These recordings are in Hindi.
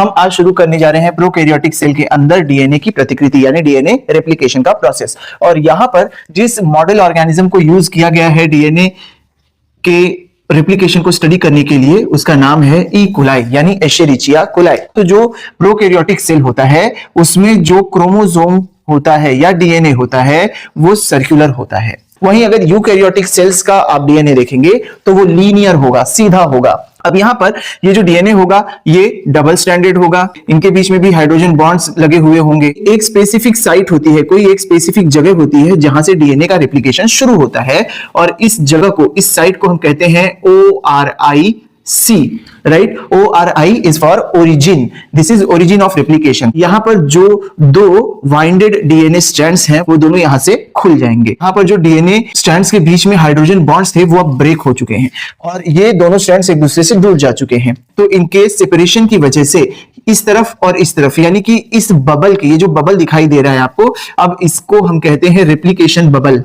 हम आज शुरू करने जा रहे हैं प्रोकैरियोटिक सेल के अंदर डीएनए की प्रतिकृति यानी डीएनए रेप्लिकेशन का प्रोसेस। और यहां पर जिस मॉडल ऑर्गेनिज्म को यूज किया गया है डीएनए के रेप्लिकेशन को स्टडी करने के लिए, उसका नाम है ई कोलाई यानी एशेरिचिया कोलाई। तो जो प्रोकैरियोटिक सेल होता है उसमें जो क्रोमोसोम होता है या डीएनए होता है वो सर्कुलर होता है। वहीं अगर यूकैरियोटिक सेल्स का आप डीएनए देखेंगे तो वो लीनियर होगा, सीधा होगा। अब यहां पर ये जो डीएनए होगा ये डबल स्ट्रैंडेड होगा, इनके बीच में भी हाइड्रोजन बॉन्ड्स लगे हुए होंगे। एक स्पेसिफिक साइट होती है, कोई एक स्पेसिफिक जगह होती है जहां से डीएनए का रेप्लिकेशन शुरू होता है और इस जगह को, इस साइट को हम कहते हैं ORIC, right. ORI is for origin, this is origin of replication. यहां पर जो दो वाइंडेड डीएनए स्ट्रैंड्स हैं वो दोनों यहां से खुल जाएंगे। यहां पर जो डीएनए स्ट्रैंड्स के बीच में हाइड्रोजन बॉन्ड्स थे वो अब ब्रेक हो चुके हैं और ये दोनों स्ट्रैंड्स एक दूसरे से जुड़ जा चुके हैं। तो इनके सेपरेशन की वजह से इस तरफ और इस तरफ यानी कि इस बबल के, ये जो बबल दिखाई दे रहा है आपको, अब इसको हम कहते हैं रेप्लिकेशन बबल।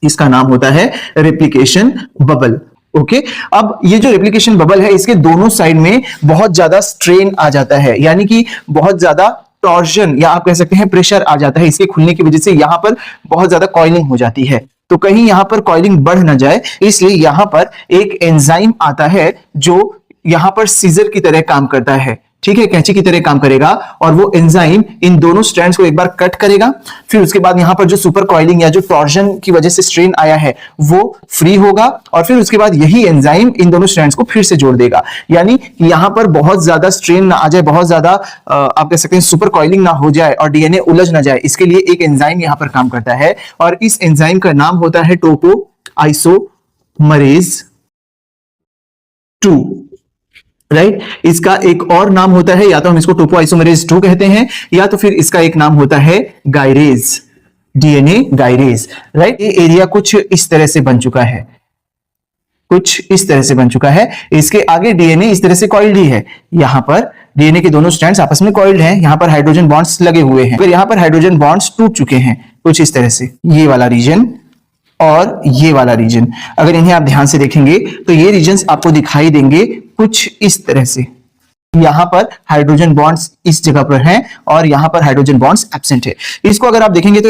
इसका नाम होता है रेप्लिकेशन बबल। ओके अब ये जो रेप्लिकेशन बबल है इसके दोनों साइड में बहुत ज्यादा स्ट्रेन आ जाता है, यानी कि बहुत ज्यादा टॉर्जन या आप कह सकते हैं प्रेशर आ जाता है। इसके खुलने की वजह से यहां पर बहुत ज्यादा कॉइलिंग हो जाती है। तो कहीं यहां पर कॉइलिंग बढ़ ना जाए इसलिए यहां पर एक एंजाइम आता है जो यहां पर सीजर की तरह काम करता है, ठीक है, कैंची की तरह काम करेगा। और वो एंजाइम इन दोनों स्ट्रैंड्स को एक बार कट करेगा, फिर उसके बाद यहां पर जो सुपर कॉइलिंग या जो टॉर्जन की वजह से स्ट्रेन आया है वो फ्री होगा और फिर उसके बाद यही एंजाइम इन दोनों स्ट्रैंड्स को फिर से जोड़ देगा। यानी यहां पर बहुत ज्यादा स्ट्रेन ना आ जाए, बहुत ज्यादा आप कह सकते हैं सुपर कॉइलिंग ना हो जाए और डीएनए उलझ ना जाए, इसके लिए एक एंजाइम यहां पर काम करता है और इस एंजाइम का नाम होता है टोपोआइसोमरेज 2, राइट। इसका एक और नाम होता है, या तो हम इसको टोपोआइसोमरेज 2 कहते हैं या तो फिर इसका एक नाम होता है गायरेज, डीएनए गायरेज, राइट। ये एरिया कुछ इस तरह से बन चुका है, कुछ इस तरह से बन चुका है। इसके आगे डीएनए इस तरह से कॉइल्ड ही है। यहां पर डीएनए के दोनों स्ट्रैंड्स आपस में कॉइल्ड हैं, यहां पर हाइड्रोजन बॉन्ड्स लगे हुए हैं। फिर यहां पर हाइड्रोजन बॉन्ड्स टूट चुके हैं कुछ इस तरह से, ये वाला रीजन और ये वाला रीजन। अगर इन्हें आप ध्यान से देखेंगे तो ये रीजन्स आपको दिखाई देंगे कुछ इस तरह से। यहां पर हाइड्रोजन बॉन्ड्स इस जगह पर हैं और यहां पर हाइड्रोजन बॉन्ड्स एब्सेंट है। इसको अगर आप देखेंगे तो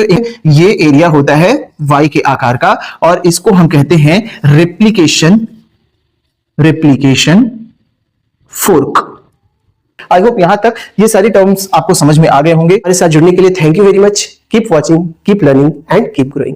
ये एरिया होता है वाई के आकार का और इसको हम कहते हैं रेप्लिकेशन फोर्क। आई होप यहां तक ये सारी टर्म्स आपको समझ में आ गए होंगे। हमारे साथ जुड़ने के लिए thank you very much. Keep watching, keep learning and keep growing.